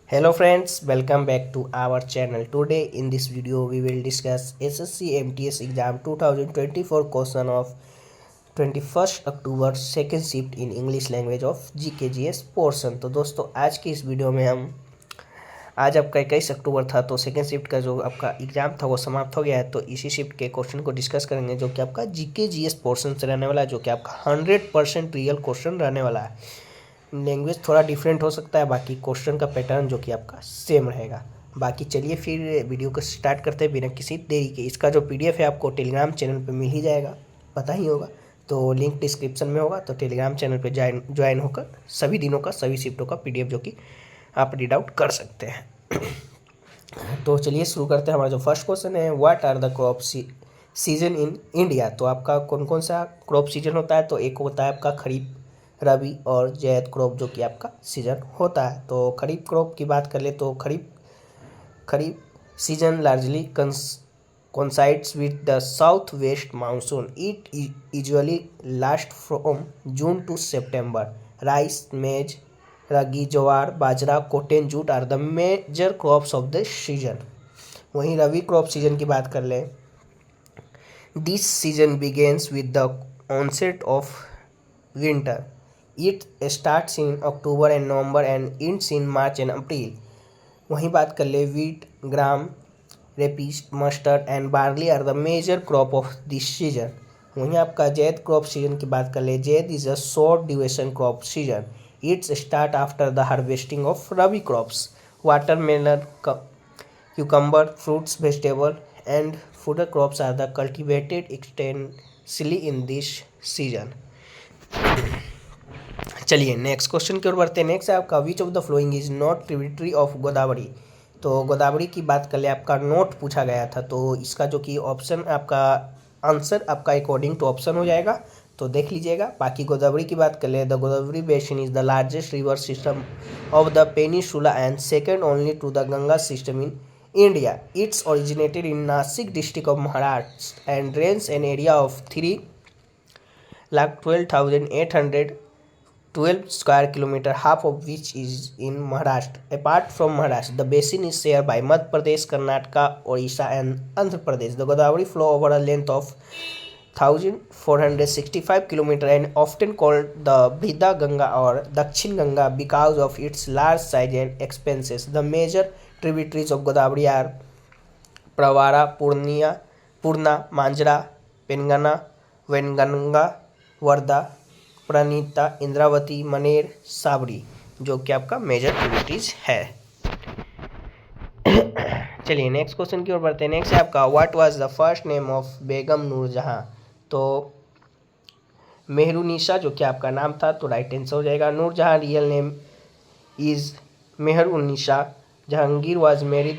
Hello friends, welcome back to our channel. Today in this video we will discuss SSC MTS exam 2024 question of 21st October second shift in English language of GKGS portion। तो दोस्तों आज की इस video में हम आज आपका 21 अक्टूबर था तो सेकेंड शिफ्ट का जो आपका एग्जाम था वो समाप्त हो गया है। तो इसी शिफ्ट के क्वेश्चन को डिस्कस करेंगे जो कि आपका GKGS पोर्शन से रहने वाला है, जो कि आपका 100% रियल क्वेश्चन रहने वाला है। लैंग्वेज थोड़ा डिफरेंट हो सकता है, बाकी क्वेश्चन का पैटर्न जो कि आपका सेम रहेगा। बाकी चलिए फिर वीडियो को स्टार्ट करते हैं बिना किसी देरी के। इसका जो PDF है आपको टेलीग्राम चैनल पे मिल ही जाएगा, पता ही होगा, तो लिंक डिस्क्रिप्शन में होगा। तो टेलीग्राम चैनल पे ज्वाइन होकर सभी दिनों का सभी शिफ्टों का PDF जो कि आप रीड आउट कर सकते हैं। तो चलिए शुरू करते हैं। हमारा जो फर्स्ट क्वेश्चन है, what are the crop season in India. तो आपका कौन कौन सा क्रॉप सीजन होता है। तो एक होता है आपका खरीफ, रबी और जैद क्रॉप जो कि आपका सीजन होता है। तो खरीफ क्रॉप की बात कर ले तो kharif season largely coincides with the southwest monsoon. It usually lasts from June to September. Rice, maize, ragi, jowar, bajra, cotton, jute are the major crops of the season. वहीं रबी क्रॉप सीजन की बात कर ले, this season begins with the onset of winter. It starts in October and November and ends in March and April. वहीं बात कर ले, wheat, gram, rapeseed, mustard and barley are the major crop of this season. वहीं आपका Zaid crop season की बात कर ले, Zaid is a short duration crop season. It start after the harvesting of rabi crops. Watermelon, cucumber, fruits, vegetable and food crops are the cultivated extensively in this season. चलिए next question की ओर बढ़ते हैं। Next है आपका, विच of the following is not tributary of Godavari. तो गोदावरी की बात कर ले, आपका नोट पूछा गया था, तो इसका जो कि ऑप्शन आपका आंसर आपका अकॉर्डिंग टू ऑप्शन हो जाएगा, तो देख लीजिएगा। बाकी गोदावरी की बात कर ले, the Godavari basin is the largest river system of the peninsula and second only to the Ganga system in India. It's originated in Nashik district of Maharashtra and drains an area of 3,12,812 square kilometer, half of which is in Maharashtra. Apart from Maharashtra, the basin is shared by Madhya Pradesh, Karnataka, Odisha, and Andhra Pradesh. The Godavari flow over a length of 1,465 kilometer and often called the Bhida Ganga or Dakshin Ganga because of its large size and expanses. The major tributaries of Godavari are Pravara, Purna, Manjra, Pengana, Venganga, Wardha, Pranhita, Indravati, Maner, Sabari जो कि आपका major tributaries है। चलिए next question की ओर बढ़ते हैं। Next है आपका, what was the first name of Begum Noorjahan. तो मेहरुनिशा जो कि आपका नाम था, तो राइट आंसर हो जाएगा। Noorjahan real name is Mehrunissa. Jahangir was married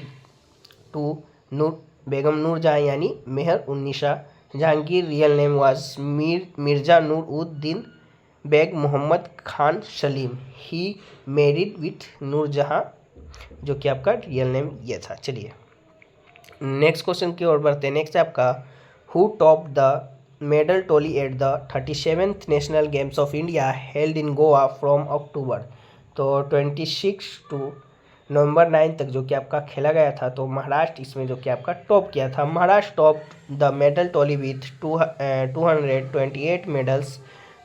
to Begum Noorjahan यानी Mehrunissa. Jahangir real name was Mirza Nur ud Din Beg Mohammad Khan Salim. He married with Noorjahan जो कि आपका रियल नेम ये था। चलिए नेक्स्ट क्वेश्चन की ओर बढ़ते हैं। नेक्स्ट है आपका, who top the medal Toli at the 37th national games of India held in Goa from अक्टूबर। तो 26 टू नवंबर 9 तक जो कि आपका खेला गया था, तो महाराष्ट्र इसमें जो कि आपका टॉप किया था। Maharashtra top the medal tally with 228 medals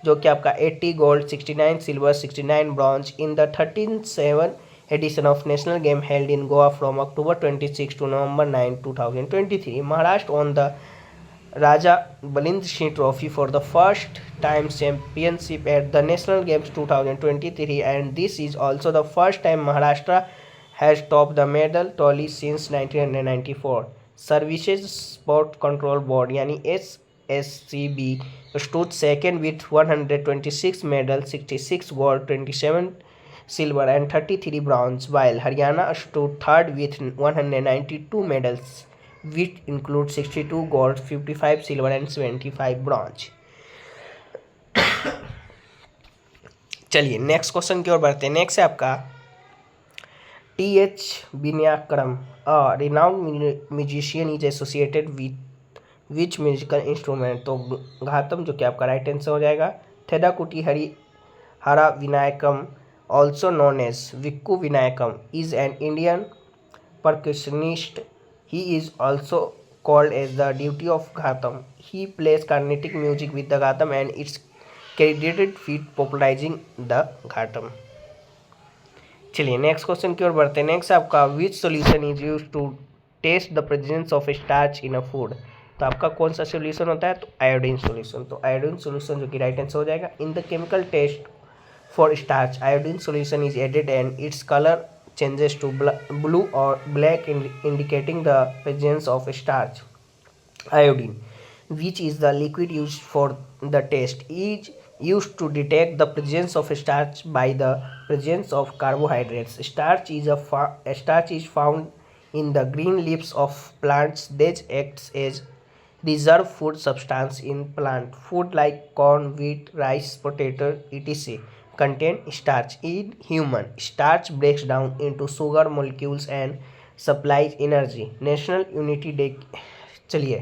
जो कि आपका 80 gold, 69 silver, 69 bronze in the 13th edition of national game held in Goa from October 26 to November 9, 2023। Maharashtra on the Raja Balind Singh Trophy for the first time championship at the National Games 2023, and this is also the first time Maharashtra has topped the medal tally since 1994. Services Sport Control Board यानी SSCB stood second with 126 medals, 66 gold, 27 silver and 33 bronze, while Haryana stood third with 192 medals, which include 62 gold, 55 silver and 75 bronze. चलिए next question की ओर बढ़ते हैं। Next है आपका, TH Binyakuram, a renowned musician is associated with which musical instrument। तो घातम जो कि आपका राइट आंसर हो जाएगा। थेदाकुटी हरा Vinayakam also known as Vikku Vinayakam, is an Indian percussionist. He is also called as the Duty of Ghatam. He plays Carnatic music with the Ghatam and its credited feat popularizing the Ghatam. चलिए next question की ओर बढ़ते हैं। Next आपका which solution is use to test the presence of starch in a food. तो आपका कौन सा सोल्यूशन होता है? तो आयोडीन सोल्यूशन। तो आयोडीन सोल्यूशन जो कि राइट आंसर हो जाएगा। In the chemical test for starch iodine solution is added and its colour changes to blue or black indicating the presence of starch. Iodine, which is the liquid used for the test, is used to detect the presence of starch by the presence of carbohydrates. Starch is found in the green leaves of plants that acts as reserve food substance in plant food like corn, wheat, rice, potato, etc. contain starch. In human, starch breaks down into sugar molecules and supplies energy. National unity day. चलिए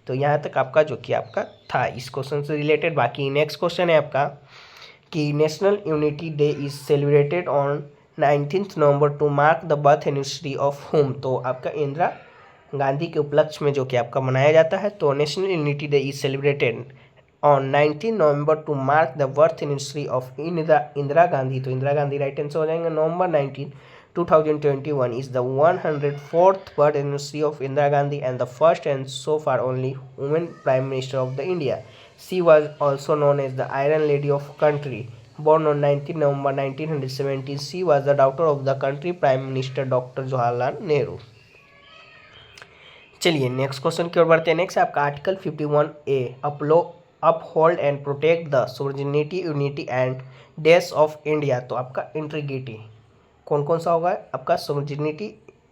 तो यहाँ तक आपका जो कि आपका था इस क्वेश्चन से रिलेटेड। बाकी नेक्स्ट क्वेश्चन है आपका कि national unity day is celebrated on 19 November to mark the birth anniversary of home. तो आपका इंदिरा गांधी के उपलक्ष्य में जो कि आपका मनाया जाता है। तो national unity day is celebrated on 19 November to mark the birth anniversary of Indira Gandhi. तो इंदिरा गांधी राइट आंसर हो जाएंगे। November 19, 2021 is the 104th birth anniversary of Indira Gandhi and the first and so far only woman Prime Minister of the India. She was also known as the Iron Lady of country. Born on 19 November 1917, she was the daughter of the country Prime Minister Dr. Jawaharlal Nehru. चलिए next question की ओर बढ़ते हैं। Next आपका article 51A uphold and protect the sovereignty unity and days of India. तो आपका integrity कौन कौन सा होगा? आपका sovereignty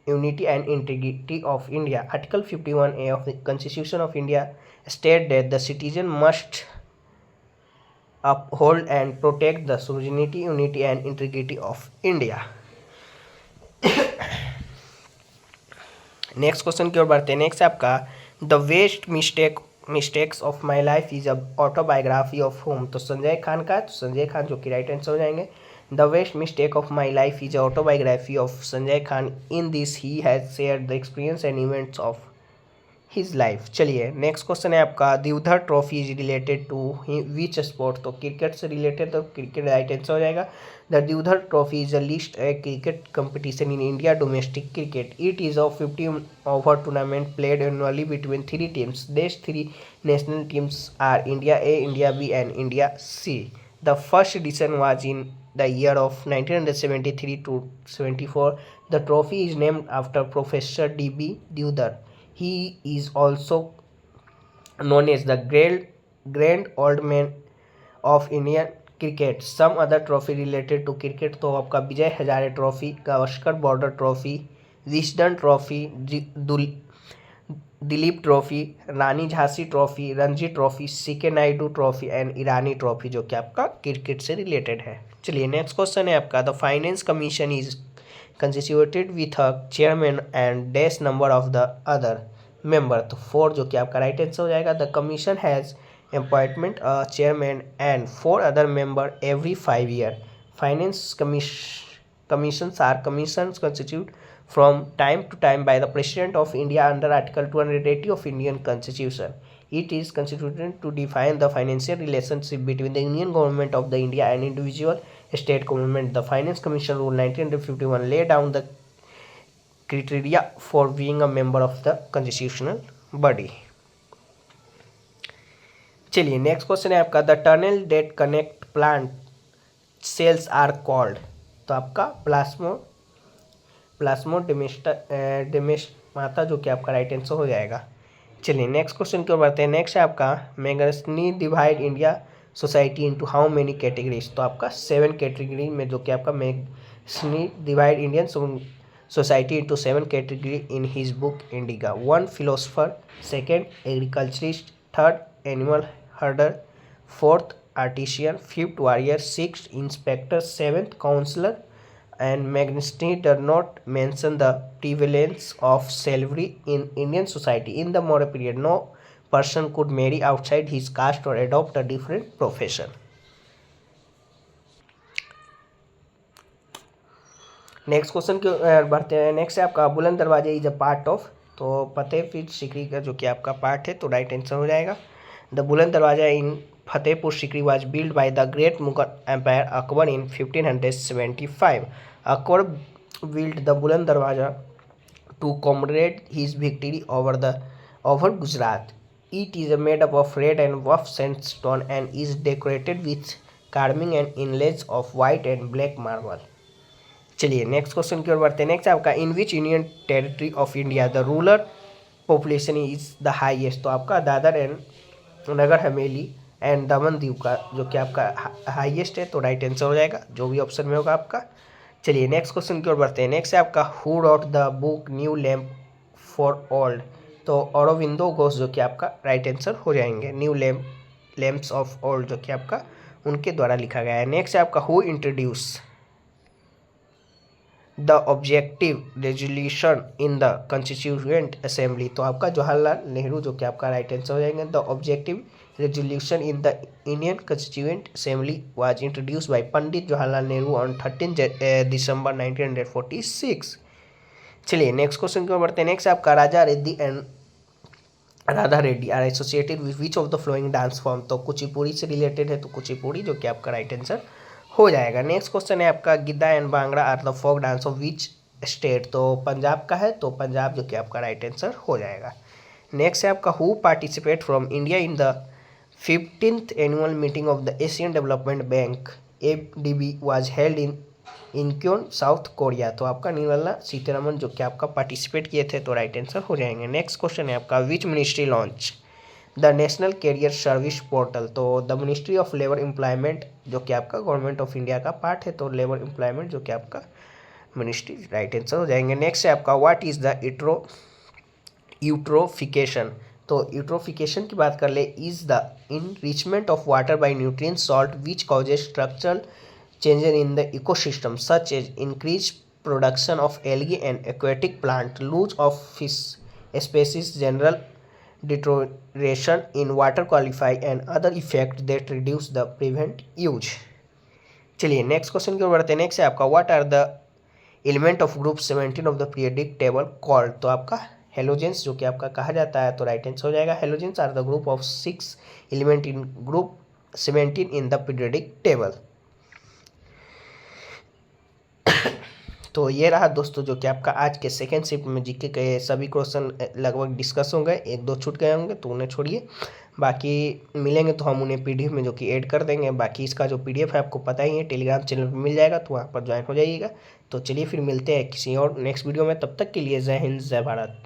unity and integrity of India. Article 51A of the constitution of India state that the citizen must uphold and protect the sovereignty unity and integrity of India. Next question की ओर बढ़ते हैं। Next आपका the waste mistakes of my life is a autobiography of home. तो संजय खान का, तो संजय खान जो कि राइट आंसर हो जाएंगे। The best mistake of my life is autobiography of Sanjay Khan. In this he has shared the experience and events of his life. चलिए next question है आपका Deodhar trophy is related to which sport. तो cricket से रिलेटेड, तो cricket right answer हो जाएगा। The Deodhar trophy is a list A cricket competition in India domestic cricket. It is of 50 over tournament played annually between 3 teams. देश 3 national teams are India A, India B and India C. The first edition was in the year of 1973 to 74. The trophy is named after Professor D.B. Divdar. He is also known as the grand old man of Indian cricket. Some other trophy related to cricket तो आपका Vijay Hazare trophy, Gavaskar Border trophy, Wisden trophy, Duleep trophy, Rani Jhansi trophy, Ranji trophy, CK Naidu trophy and Irani trophy जो कि आपका cricket से related है। चलिए next question है आपका the finance commission is constituted with a chairman and dash number of the other member. तो 4 जो कि आपका राइट आंसर हो जाएगा। The commission has appointment a chairman and 4 other member every 5 years. Finance commissions are commissions constituted from time to time by the President of India under Article 280 of Indian Constitution. It is constituted to define the financial relationship between the Union Government of the India and individual state government. The Finance Commission Rule 1951 laid down the criteria for being a member of the constitutional body. चलिए next question है आपका the tunnel that connect plant cells are called. तो आपका plasmodesmata जो कि आपका right answer हो जाएगा। चलिए नेक्स्ट क्वेश्चन की ओर बढ़ते हैं। नेक्स्ट है आपका Magni divide India society into how many categories. तो आपका 7 कैटेगरी में जो कि आपका Magni divide Indian society into 7 category in his book Indica. 1 philosopher, 2 agriculturist, 3 animal herder, 4 artisan, 5 warrior, 6 inspector, 7 counselor, and Magnitsky does not mention the prevalence of slavery in Indian society. In the modern period, no person could marry outside his caste or adopt a different profession. Next question के बढ़ते हैं। Next है आपका बुलंद दरवाजा is a part of, तो फतेहपुर सीकरी का जो कि आपका पार्ट है तो राइट आंसर हो जाएगा। The Buland Darwaza in Fatehpur Sikri was build by the great Mughal empire Akbar in 1575। Akbar build the Buland Darwaza to commemorate his victory over Gujarat. It is made up of red and rough sandstone and is decorated with carving and inlays of white and black marble. चलिए next question की ओर बढ़ते हैं। Next आपका in which union territory of India the rural population is the highest, तो आपका Dadar and Nagar Haveli and Daman Diu का जो कि आपका हाईएस्ट है तो राइट आंसर हो जाएगा, जो भी ऑप्शन में होगा आपका। चलिए नेक्स्ट क्वेश्चन की ओर बढ़ते हैं। नेक्स्ट है आपका who rot the book new lamp for old, तो अरविंदो घोष जो कि आपका राइट आंसर हो जाएंगे। न्यू लैम्प्स ऑफ ओल्ड जो कि आपका उनके द्वारा लिखा गया है। नेक्स्ट है आपका who introduce the objective resolution in the constituent assembly, तो आपका जवाहरलाल नेहरू जो कि आपका राइट आंसर हो जाएंगे। The objective resolution in the Indian Constituent Assembly was introduced by Pandit Jawaharlal Nehru on 13 December 1946। चलिए नेक्स्ट क्वेश्चन की ओर बढ़ते हैं। नेक्स्ट आपका Raja Reddy and Radha Reddy are associated with which of the flowing dance form, तो कुचिपुड़ी से रिलेटेड है तो कुचिपुड़ी जो कि आपका राइट आंसर हो जाएगा। नेक्स्ट क्वेश्चन है आपका Giddha and Bhangra are the folk dance of which state, तो पंजाब का है तो पंजाब जो कि आपका राइट आंसर हो जाएगा। नेक्स्ट है आपका who participate from India in the 15th annual meeting of the Asian Development Bank ADB was held in Incheon, south Korea, तो आपका निर्मला सीतारमन जो कि आपका पार्टिसिपेट किए थे तो राइट आंसर हो जाएंगे। नेक्स्ट क्वेश्चन है आपका which ministry launch the national career service portal, तो the ministry of labour employment जो कि आपका गवर्नमेंट ऑफ इंडिया का पार्ट है तो लेबर एम्प्लॉयमेंट जो कि आपका मिनिस्ट्री राइट आंसर हो जाएंगे। नेक्स्ट है आपका व्हाट इज द यूट्रोफिकेशन, तो यूट्रोफिकेशन की बात कर ले is the enrichment of water by nutrient salt which causes structural changes in the ecosystem such as increase production of algae and aquatic plant lose of fish species general deterioration in water qualify and other effect that reduce the prevent use. चलिए next question की ओर बढ़ते हैं। Next है आपका what are the element of group 17 of the periodic table called, तो आपका halogens जो कि आपका कहा जाता है तो राइट आंसर हो जाएगा। Halogens are the group of 6 element in group 17 in the periodic table. तो ये रहा दोस्तों जो कि आपका आज के सेकेंड शिफ्ट में जीके के सभी क्वेश्चन लगभग डिस्कस हो गए, एक दो छूट गए होंगे तो उन्हें छोड़िए, बाकी मिलेंगे तो हम उन्हें पीडीएफ में जो कि ऐड कर देंगे। बाकी इसका जो पीडीएफ है आपको पता ही है टेलीग्राम चैनल पर मिल जाएगा तो वहाँ पर ज्वाइन हो जाइएगा। तो चलिए फिर मिलते हैं किसी और नेक्स्ट वीडियो में, तब तक के लिए जय हिंद जय भारत।